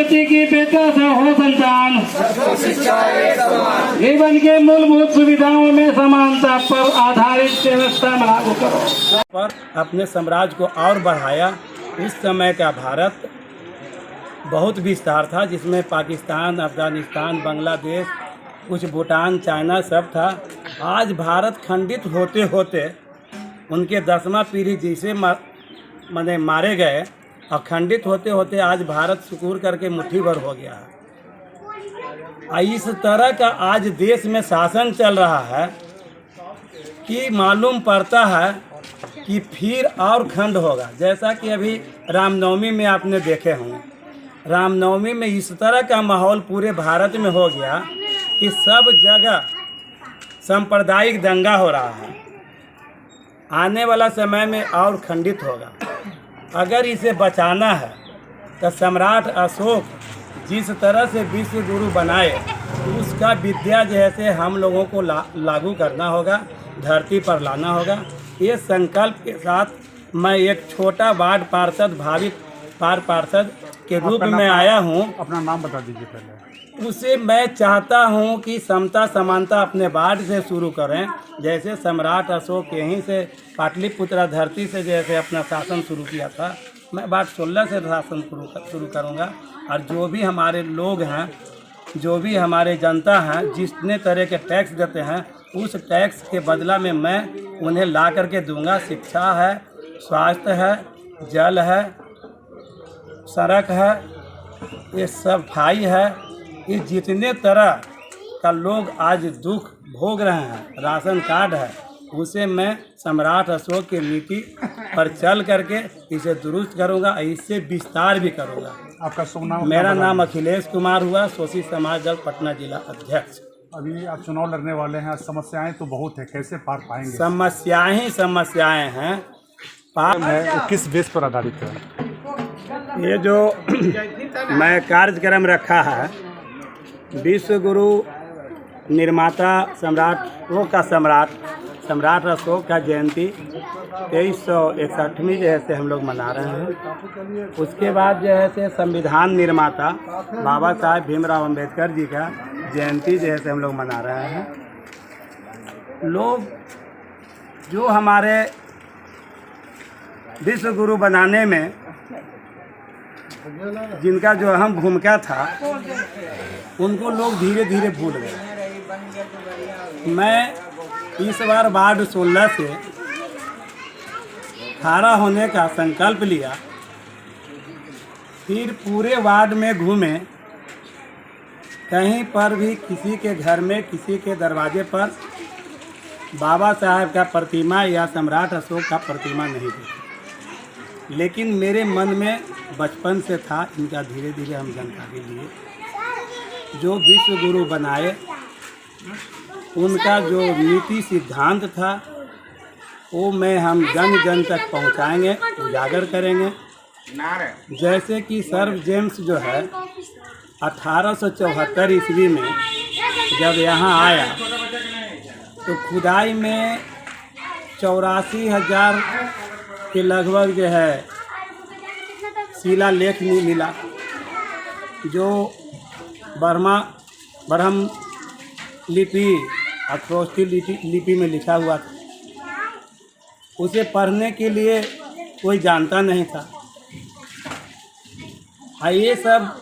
बेटी की बेटा से हो संतान, जीवन के मूलभूत सुविधाओं में समानता पर आधारित व्यवस्था लागू करो। पर अपने साम्राज्य को और बढ़ाया। उस समय का भारत बहुत विस्तार था, जिसमें पाकिस्तान, अफगानिस्तान, बांग्लादेश, कुछ भूटान, चाइना सब था। आज भारत खंडित होते होते उनके 10वां पीढ़ी जिसे मारे गए और खंडित होते होते आज भारत सुकूर करके मुट्ठी भर हो गया है। इस तरह का आज देश में शासन चल रहा है कि मालूम पड़ता है कि फिर और खंड होगा। जैसा कि अभी रामनवमी में आपने देखे होंगे, रामनवमी में इस तरह का माहौल पूरे भारत में हो गया कि सब जगह सांप्रदायिक दंगा हो रहा है। आने वाला समय में और खंडित होगा। अगर इसे बचाना है तो सम्राट अशोक जिस तरह से विश्व गुरु बनाए, उसका विद्या जैसे हम लोगों को लागू करना होगा, धरती पर लाना होगा। ये संकल्प के साथ मैं एक छोटा वार्ड पार्षद, भावी पार्षद के रूप में आया हूँ। अपना नाम बता दीजिए पहले। उसे मैं चाहता हूँ कि समता समानता अपने वार्ड से शुरू करें। जैसे सम्राट अशोक यहीं से पाटलिपुत्रा धरती से जैसे अपना शासन शुरू किया था, मैं वार्ड 16 से शासन शुरू करूँगा। और जो भी हमारे लोग हैं, जो भी हमारे जनता हैं, जितने तरह के टैक्स देते हैं, उस टैक्स के बदला में मैं उन्हें ला करके दूंगा। शिक्षा है, स्वास्थ्य है, जल है, सड़क है, ये सफाई है, ये जितने तरह का लोग आज दुख भोग रहे हैं, राशन कार्ड है, उसे मैं सम्राट अशोक की नीति पर चल करके इसे दुरुस्त करूंगा, इससे विस्तार भी करूंगा। आपका शुभ नाम? मेरा नाम अखिलेश कुमार हुआ, शोषित समाज दल पटना जिला अध्यक्ष। अभी आप चुनाव लड़ने वाले हैं, समस्याएं तो बहुत है, कैसे पार पाएंगे? समस्याएं हैं। वो किस बेस पर आधारित है? ये जो मैं कार्यक्रम रखा है, विश्व गुरु निर्माता सम्राट अशोक का जयंती 2361वीं जैसे हम लोग मना रहे हैं। उसके बाद जो है से संविधान निर्माता बाबा साहेब भीमराव अंबेडकर जी का जयंती जैसे हम लोग मना रहे हैं। लोग जो हमारे विश्व गुरु बनाने में जिनका जो अहम भूमिका था, उनको लोग धीरे धीरे भूल गए। मैं इस बार वार्ड 16 से खड़ा होने का संकल्प लिया। फिर पूरे वार्ड में घूमे, कहीं पर भी किसी के घर में, किसी के दरवाजे पर बाबा साहब का प्रतिमा या सम्राट अशोक का प्रतिमा नहीं देखा। लेकिन मेरे मन में बचपन से था, इनका धीरे धीरे हम जानकारी लिए। जो विश्व गुरु बनाए, उनका जो नीति सिद्धांत था, वो में हम जन जन तक पहुंचाएंगे, उजागर करेंगे। जैसे कि सर जेम्स जो है 1874 ईस्वी में जब यहाँ आया, तो खुदाई में 84,000 के लगभग जो है शिलालेख मिला, जो ब्रह्म लिपि और खरोष्ठी लिपि में लिखा हुआ था। उसे पढ़ने के लिए कोई जानता नहीं था। ये सब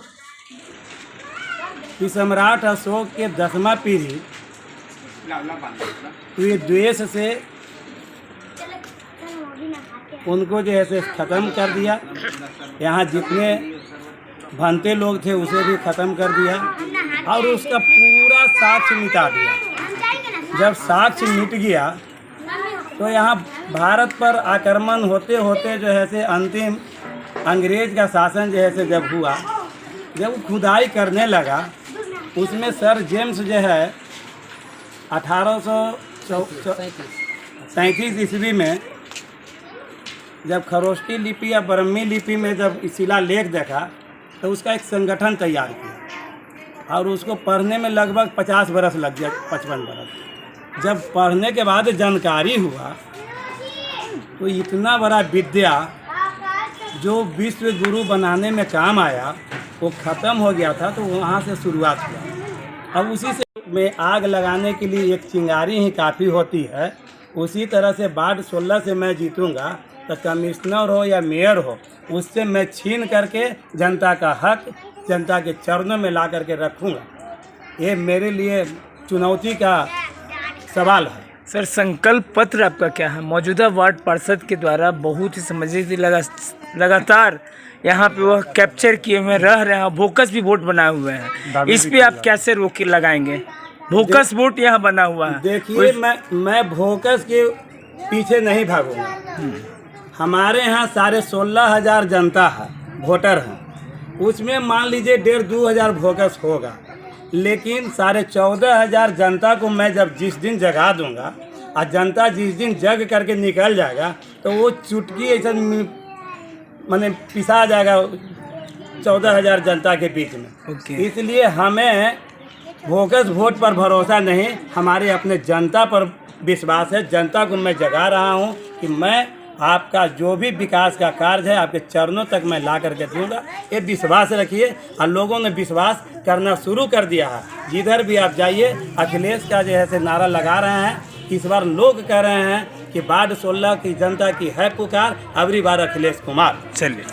कि सम्राट अशोक के 10वां पीढ़ी तो ये द्वेष से उनको जो है ख़त्म कर दिया। यहाँ जितने भंते लोग थे उसे भी ख़त्म कर दिया और उसका पूरा साक्ष्य मिटा दिया। जब साक्ष्य मिट गया तो यहाँ भारत पर आक्रमण होते होते जो है से अंतिम अंग्रेज का शासन जो है से जब हुआ, जब वो खुदाई करने लगा, उसमें सर जेम्स जो है 1837 ईस्वी में जब खरोष्ठी लिपि या ब्रह्मी लिपि में जब शिलालेख देखा, तो उसका एक संगठन तैयार किया और उसको पढ़ने में लगभग 50 बरस लग गया, 55 बरस। जब पढ़ने के बाद जानकारी हुआ तो इतना बड़ा विद्या जो विश्व गुरु बनाने में काम आया, वो ख़त्म हो गया था, तो वहाँ से शुरुआत हुआ। अब उसी से में आग लगाने के लिए एक चिंगारी ही काफ़ी होती है। उसी तरह से वार्ड 16 से मैं जीतूँगा तो कमिश्नर हो या मेयर हो, उससे मैं छीन करके जनता का हक जनता के चरणों में ला करके रखूँगा। ये मेरे लिए चुनौती का सवाल है। सर, संकल्प पत्र आपका क्या है? मौजूदा वार्ड पार्षद के द्वारा बहुत ही समझिए लगातार यहाँ पे वह कैप्चर किए हुए रह रहे हैं, बोकस भी वोट बनाए हुए हैं। इस पे आप कैसे रोक लगाएंगे? बोकस वोट यहाँ बना हुआ है। देखिए, मैं बोकस के पीछे नहीं भागूंगा। हमारे यहाँ साढ़े 16,000 जनता है, वोटर हैं। उसमें मान लीजिए 1,500-2 हज़ार बोकस होगा, लेकिन 14,500 जनता को मैं जब जिस दिन जगा दूंगा और जनता जिस दिन जग करके निकल जाएगा तो वो चुटकी ऐसा मैंने पिसा जाएगा 14,000 जनता के बीच में। इसलिए हमें बोगस वोट पर भरोसा नहीं, हमारे अपने जनता पर विश्वास है। जनता को मैं जगा रहा हूँ कि मैं आपका जो भी विकास का कार्य है आपके चरणों तक मैं ला करके दूंगा। ये विश्वास रखिए, और लोगों ने विश्वास करना शुरू कर दिया है। जिधर भी आप जाइए अखिलेश का जो है से नारा लगा रहे हैं। इस बार लोग कह रहे हैं कि वार्ड 16 की जनता की है पुकार, अगली बार अखिलेश कुमार। चलिए।